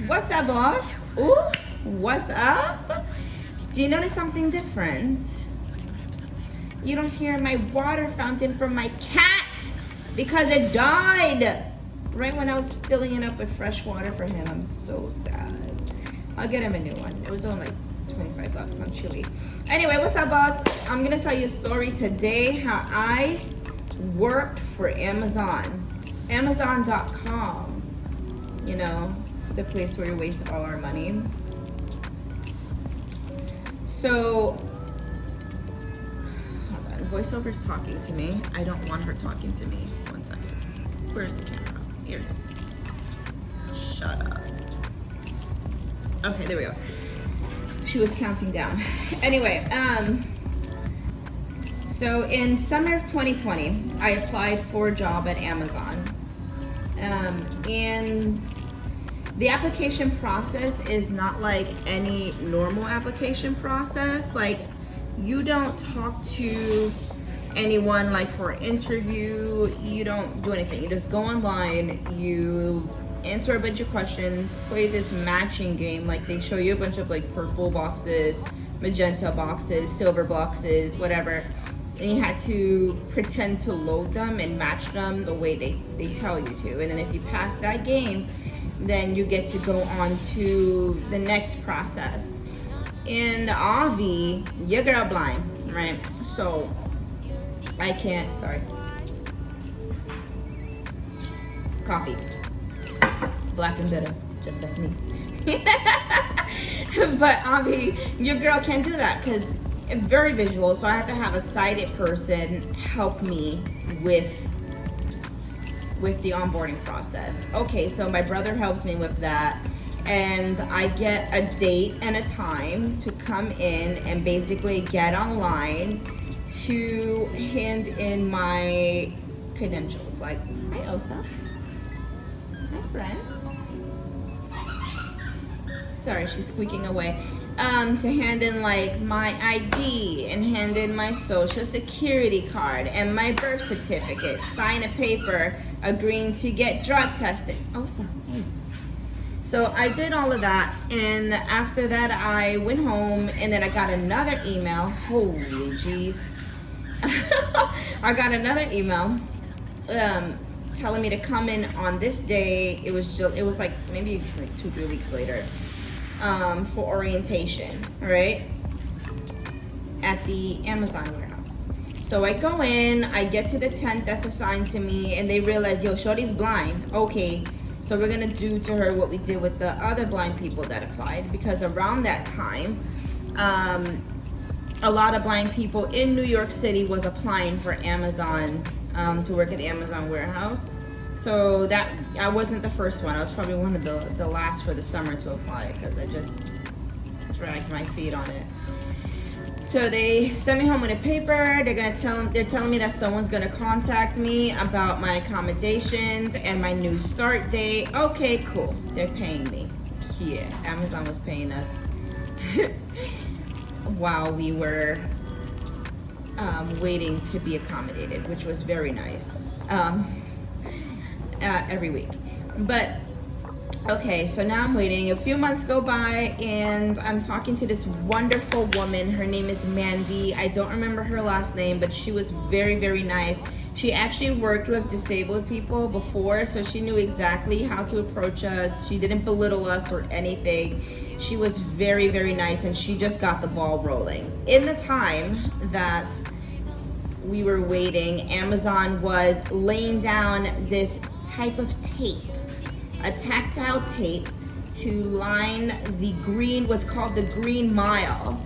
What's up, boss? Ooh, what's up? Do you notice something different? You don't hear my water fountain from my cat because it died right when I was filling it up with fresh water for him. I'm so sad. I'll get him a new one. It was only like 25 bucks on Chewy. Anyway, what's up, boss? I'm gonna tell you a story today how I worked for Amazon. Amazon.com. You know, the place where we waste all our money. So, hold on. VoiceOver's talking to me. I don't want her talking to me. 1 second. Where's the camera? Here it is. Shut up. Okay, there we go. She was counting down. Anyway, so in summer of 2020, I applied for a job at Amazon. And the application process is not like any normal application process. Like, you don't talk to anyone like for an interview. You don't do anything. You just go online, you answer a bunch of questions, play this matching game. Like, they show you a bunch of like purple boxes, magenta boxes, silver boxes, whatever. And you had to pretend to load them and match them the way they tell you to. And then if you pass that game, then you get to go on to the next process. In Avi, your girl blind, right? So I can't, sorry. Coffee. Black and bitter, just like me. But Avi, your girl can't do that because it's very visual. So I have to have a sighted person help me with the onboarding process. Okay, so my brother helps me with that, and I get a date and a time to come in and basically get online to hand in my credentials. Like, hi Osa, hi friend. Sorry, she's squeaking away. To hand in like my ID and hand in my social security card and my birth certificate, sign a paper agreeing to get drug tested. Oh, so hey. So I did all of that, and after that I went home, and then I got another email. Holy jeez. I got another email telling me to come in on this day. It was like maybe like 2-3 weeks later. For orientation, right? At the Amazon warehouse. So I go in, I get to the tent that's assigned to me, and they realize, yo, Shorty's blind. Okay, so we're gonna do to her what we did with the other blind people that applied, because around that time, a lot of blind people in New York City was applying for Amazon to work at the Amazon warehouse. So that I wasn't the first one. I was probably one of the last for the summer to apply because I just dragged my feet on it. So they sent me home with a paper. They're telling me that someone's gonna contact me about my accommodations and my new start date. Okay, cool. They're paying me. Yeah, Amazon was paying us while we were waiting to be accommodated, which was very nice. Every week. But okay, so now I'm waiting. A few months go by, and I'm talking to this wonderful woman. Her name is Mandy. I don't remember her last name, but she was very, very nice. She actually worked with disabled people before, so she knew exactly how to approach us. She didn't belittle us or anything. She was very, very nice, and she just got the ball rolling. In the time that we were waiting, Amazon was laying down this type of tape, a tactile tape, to line the green, what's called the green mile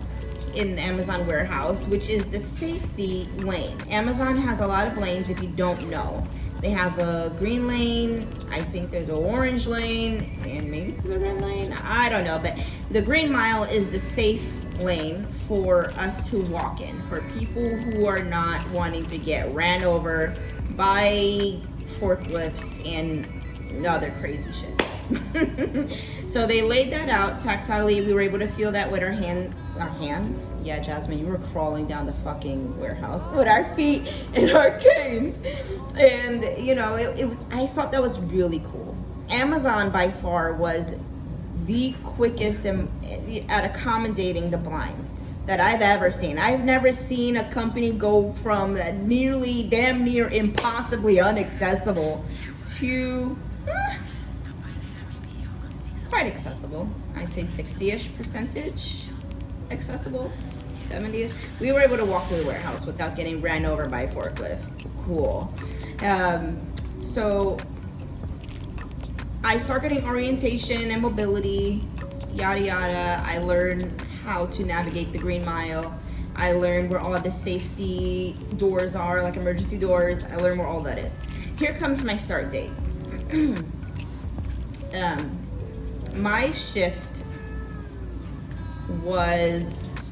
in Amazon warehouse, which is the safety lane. Amazon has a lot of lanes if you don't know. They have a green lane, I think there's an orange lane, and maybe there's a red lane, I don't know, but the green mile is the safe lane for us to walk in, for people who are not wanting to get ran over by forklifts and other crazy shit. So they laid that out tactilely. We were able to feel that with our hands. Yeah, Jasmine, you were crawling down the fucking warehouse with our feet and our canes. And you know, it was, I thought that was really cool. Amazon by far was the quickest at accommodating the blind that I've ever seen. I've never seen a company go from nearly damn near impossibly inaccessible to quite accessible. I'd say 60-ish percentage accessible, 70-ish. We were able to walk through the warehouse without getting ran over by a forklift. Cool. So I started getting orientation and mobility, yada yada. I learned how to navigate the Green Mile. I learned where all the safety doors are, like emergency doors. I learned where all that is. Here comes my start date. My shift was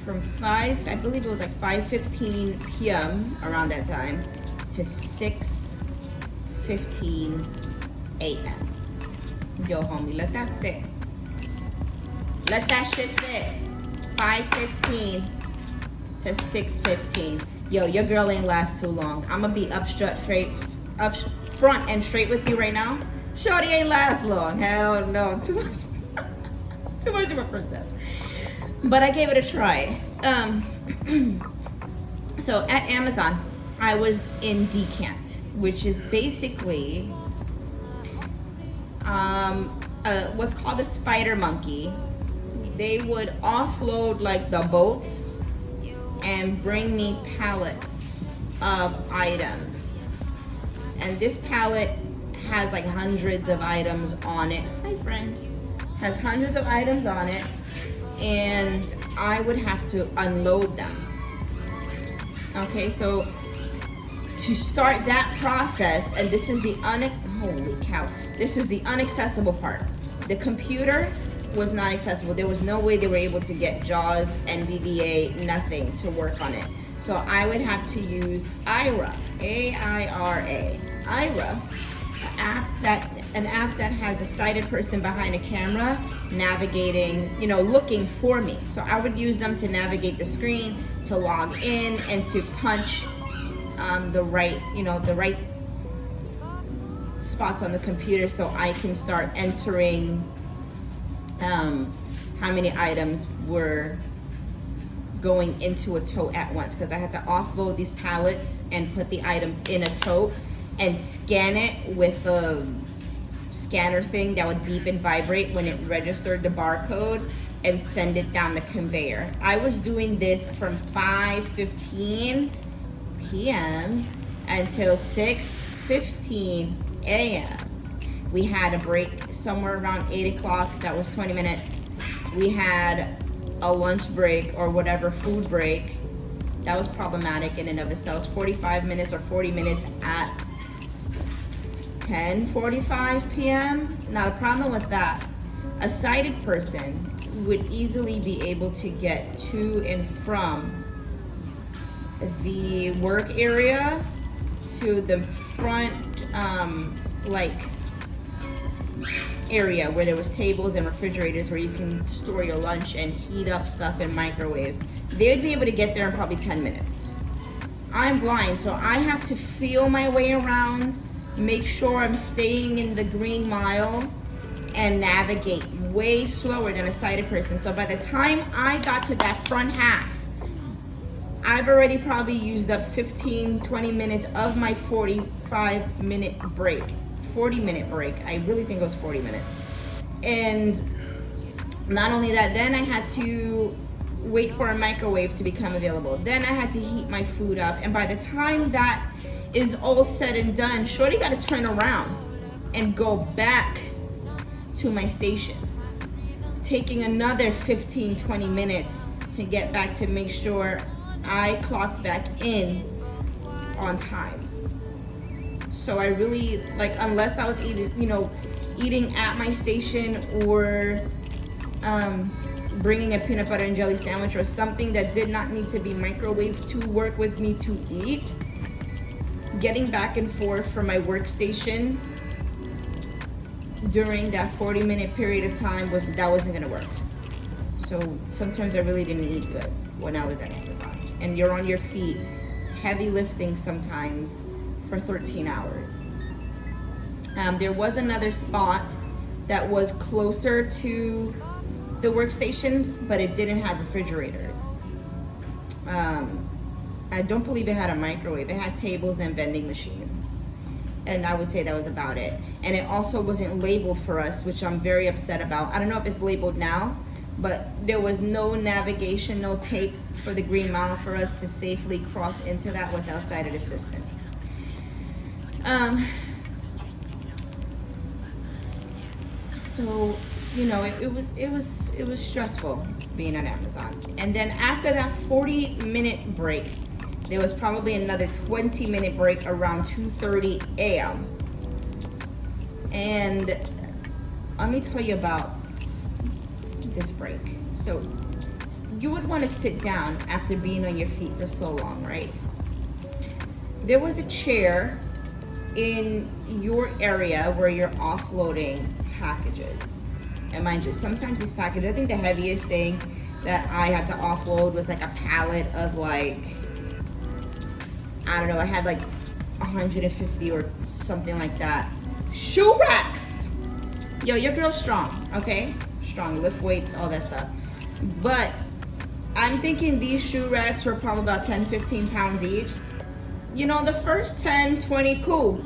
from 5, I believe it was like 5:15 p.m. around that time to 6:15 a.m. Yo, homie, let that sit. Let that shit sit. 5:15 to 6:15. Yo, your girl ain't last too long. I'm gonna be up front and straight with you right now. Shorty ain't last long. Hell no. Too much. Too much of a princess. But I gave it a try. So at Amazon, I was in decant, which is basically what's called a spider monkey. They would offload like the boats and bring me pallets of items. And this pallet has like hundreds of items on it. Hi, friend. Has hundreds of items on it, and I would have to unload them. Okay, so to start that process, and this is the holy cow, this is the unaccessible part. The computer was not accessible. There was no way they were able to get JAWS, NVDA, nothing to work on it. So I would have to use Ira, A-I-R-A, Ira, an app that has a sighted person behind a camera navigating, looking for me. So I would use them to navigate the screen, to log in, and to punch the right spots on the computer so I can start entering how many items were going into a tote at once, because I had to offload these pallets and put the items in a tote and scan it with a scanner thing that would beep and vibrate when it registered the barcode and send it down the conveyor. I was doing this from 5:15 p.m. until 6:15 a.m. We had a break somewhere around 8 o'clock. That was 20 minutes. We had a lunch break or whatever, food break. That was problematic in and of itself. 45 minutes or 40 minutes at 10:45 p.m. Now the problem with that, a sighted person would easily be able to get to and from the work area to the front area where there was tables and refrigerators where you can store your lunch and heat up stuff in microwaves. They would be able to get there in probably 10 minutes. I'm blind, so I have to feel my way around, make sure I'm staying in the Green Mile, and navigate way slower than a sighted person. So by the time I got to that front half, I've already probably used up 15-20 minutes of my 45-minute break. 40-minute break. I really think it was 40 minutes. And not only that, then I had to wait for a microwave to become available. Then I had to heat my food up. And by the time that is all said and done, shorty got to turn around and go back to my station, taking another 15-20 minutes to get back to make sure I clocked back in on time. So I really, unless I was eating at my station or bringing a peanut butter and jelly sandwich or something that did not need to be microwaved to work with me to eat, getting back and forth from my workstation during that 40-minute period of time wasn't gonna work. So sometimes I really didn't eat good when I was at Amazon. And you're on your feet, heavy lifting sometimes for 13 hours. There was another spot that was closer to the workstations, but it didn't have refrigerators. I don't believe it had a microwave. It had tables and vending machines. And I would say that was about it. And it also wasn't labeled for us, which I'm very upset about. I don't know if it's labeled now, but there was no navigation, no tape for the Green Mile for us to safely cross into that without sighted assistance. So, you know, it was stressful being on Amazon. And then after that 40-minute break, there was probably another 20-minute break around 2:30 a.m. And let me tell you about this break. So you would want to sit down after being on your feet for so long, right? There was a chair in your area where you're offloading packages. And mind you, sometimes these packages, I think the heaviest thing that I had to offload was like a pallet of like, I don't know, I had like 150 or something like that. Shoe racks! Yo, your girl's strong, okay? Strong, lift weights, all that stuff. But I'm thinking these shoe racks were probably about 10, 15 pounds each. You know, the first 10, 20, cool.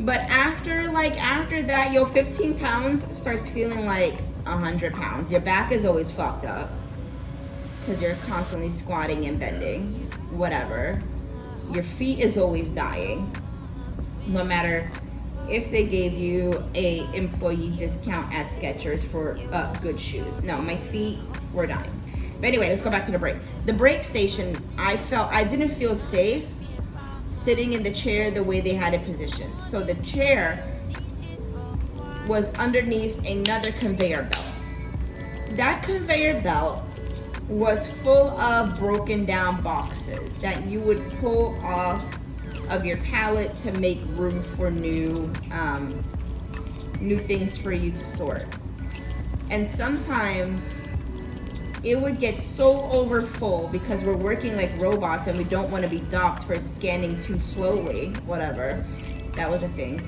But after that, yo, 15 pounds starts feeling like 100 pounds. Your back is always fucked up because you're constantly squatting and bending, whatever. Your feet is always dying, no matter if they gave you a employee discount at Skechers for good shoes. No, my feet were dying. But anyway, let's go back to the break. The break station, I didn't feel safe sitting in the chair the way they had it positioned. So the chair was underneath another conveyor belt. That conveyor belt was full of broken down boxes that you would pull off of your pallet to make room for new things for you to sort. And sometimes it would get so over full because we're working like robots and we don't want to be docked for scanning too slowly, whatever. That was a thing.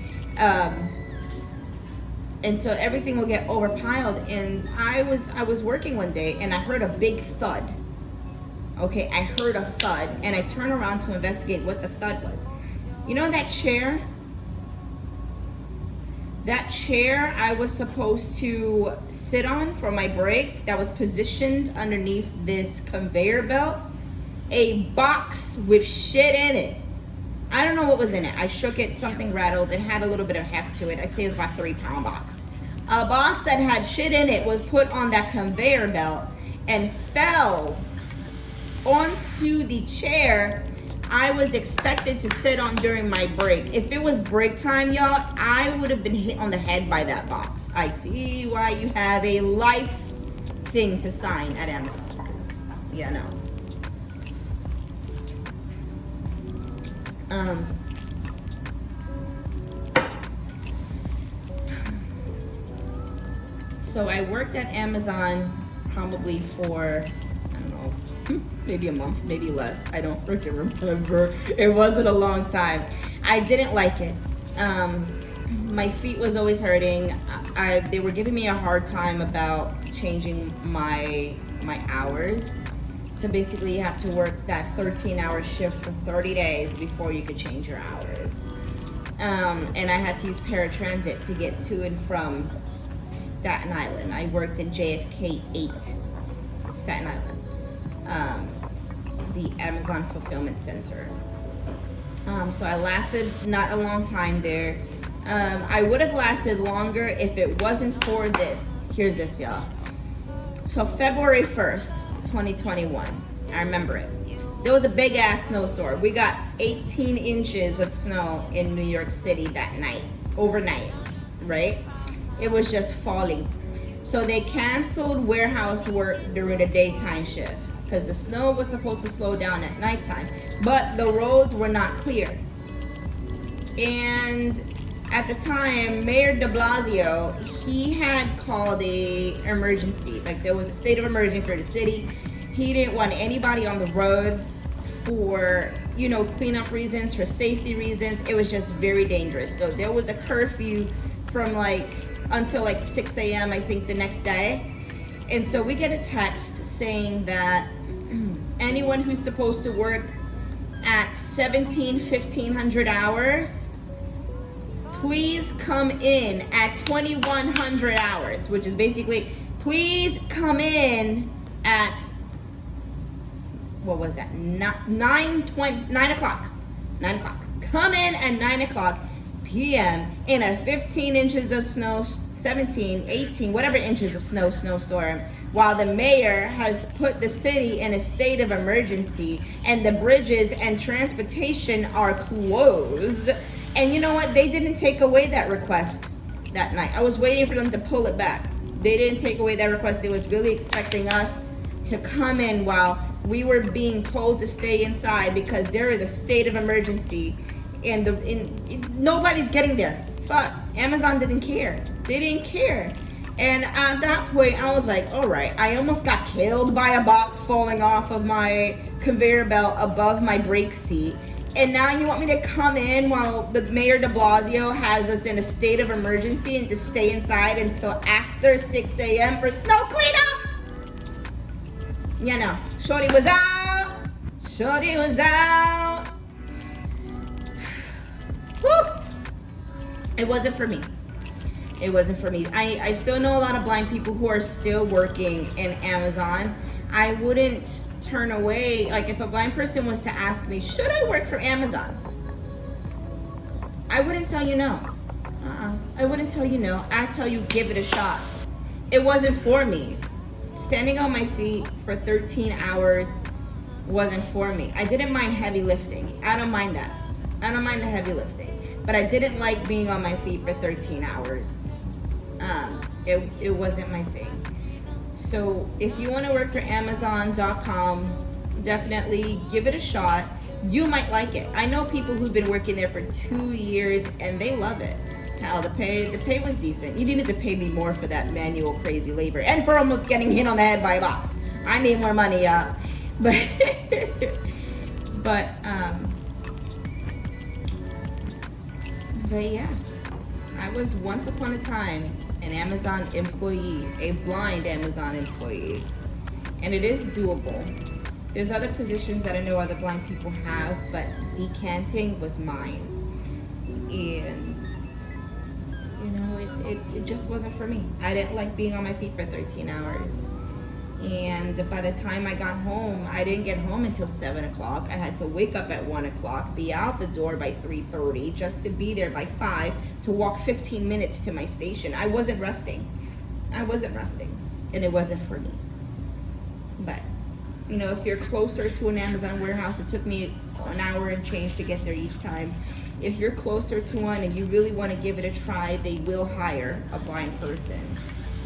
And so everything will get overpiled. And I was working one day and I heard a big thud. Okay, I heard a thud and I turned around to investigate what the thud was. You know that chair? That chair I was supposed to sit on for my break that was positioned underneath this conveyor belt, a box with shit in it. I don't know what was in it. I shook it, something rattled. It had a little bit of heft to it. I'd say it was about a 3-pound box. A box that had shit in it was put on that conveyor belt and fell onto the chair I was expected to sit on during my break. If it was break time, y'all, I would have been hit on the head by that box. I see why you have a life thing to sign at Amazon. Yeah, no. So I worked at Amazon probably for, I don't know, maybe a month, maybe less. I don't freaking remember. It wasn't a long time. I didn't like it. My feet was always hurting. They were giving me a hard time about changing my hours. So basically you have to work that 13-hour shift for 30 days before you could change your hours. And I had to use paratransit to get to and from Staten Island. I worked in JFK 8, Staten Island, the Amazon Fulfillment Center. So I lasted not a long time there. I would have lasted longer if it wasn't for this. Here's this, y'all. So February 1st, 2021, I remember it. There was a big ass snowstorm. We got 18 inches of snow in New York City that night, overnight, right? It was just falling. So they canceled warehouse work during the daytime shift because the snow was supposed to slow down at nighttime, but the roads were not clear. And at the time, Mayor de Blasio, he had called a emergency. Like there was a state of emergency for the city. He didn't want anybody on the roads for, cleanup reasons, for safety reasons. It was just very dangerous. So there was a curfew from like until like 6 a.m. I think the next day. And so we get a text saying that anyone who's supposed to work at 1,500 hours, please come in at 2,100 hours, which is basically, please come in at, what was that, 9 o'clock. Come in at 9 o'clock p.m. in a 15 inches of snow, 17, 18, whatever inches of snowstorm, while the mayor has put the city in a state of emergency and the bridges and transportation are closed. And you know what? They didn't take away that request that night. I was waiting for them to pull it back. They didn't take away that request. They was really expecting us to come in while we were being told to stay inside because there is a state of emergency and nobody's getting there. Fuck, Amazon didn't care. They didn't care. And at that point, I was like, all right, I almost got killed by a box falling off of my conveyor belt above my brake seat. And now you want me to come in while the Mayor de Blasio has us in a state of emergency and to stay inside until after 6 a.m. for snow cleanup? You know, Shorty was out. Shorty was out. Whew. It wasn't for me. It wasn't for me. I still know a lot of blind people who are still working in Amazon. I wouldn't turn away, like if a blind person was to ask me, should I work for Amazon? I wouldn't tell you no. I wouldn't tell you no. I'd tell you give it a shot. It wasn't for me. Standing on my feet for 13 hours wasn't for me. I didn't mind heavy lifting. I don't mind that. I don't mind the heavy lifting. But I didn't like being on my feet for 13 hours. It wasn't my thing. So if you want to work for Amazon.com, definitely give it a shot. You might like it. I know people who've been working there for 2 years and they love it. Hell, the pay was decent. You needed to pay me more for that manual crazy labor and for almost getting hit on the head by a box. I need more money, y'all. But yeah, I was once upon a time an Amazon employee, a blind Amazon employee, and it is doable. There's other positions that I know other blind people have, but decanting was mine. And you know, it just wasn't for me. I didn't like being on my feet for 13 hours. And by the time I got home, I didn't get home until 7 o'clock. I had to wake up at 1 o'clock, be out the door by 3:30, just to be there by 5, to walk 15 minutes to my station. I wasn't resting. And it wasn't for me. But, you know, if you're closer to an Amazon warehouse, it took me an hour and change to get there each time. If you're closer to one and you really want to give it a try, they will hire a blind person.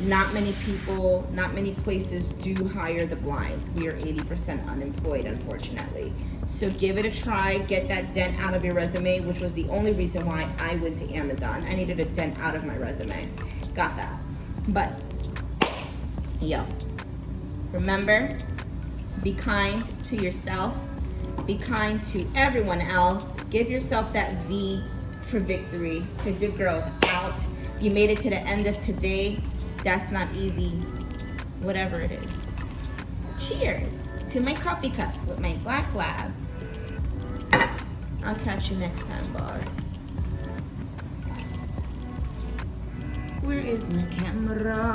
Not many people, not many places do hire the blind. We are 80% unemployed, unfortunately. So give it a try, get that dent out of your resume, which was the only reason why I went to Amazon. I needed a dent out of my resume. Got that. But, yo, remember, be kind to yourself, be kind to everyone else, give yourself that V for victory, because your girl's out. You made it to the end of today. That's not easy, whatever it is. Cheers to my coffee cup with my black lab. I'll catch you next time, boss. Where is my camera?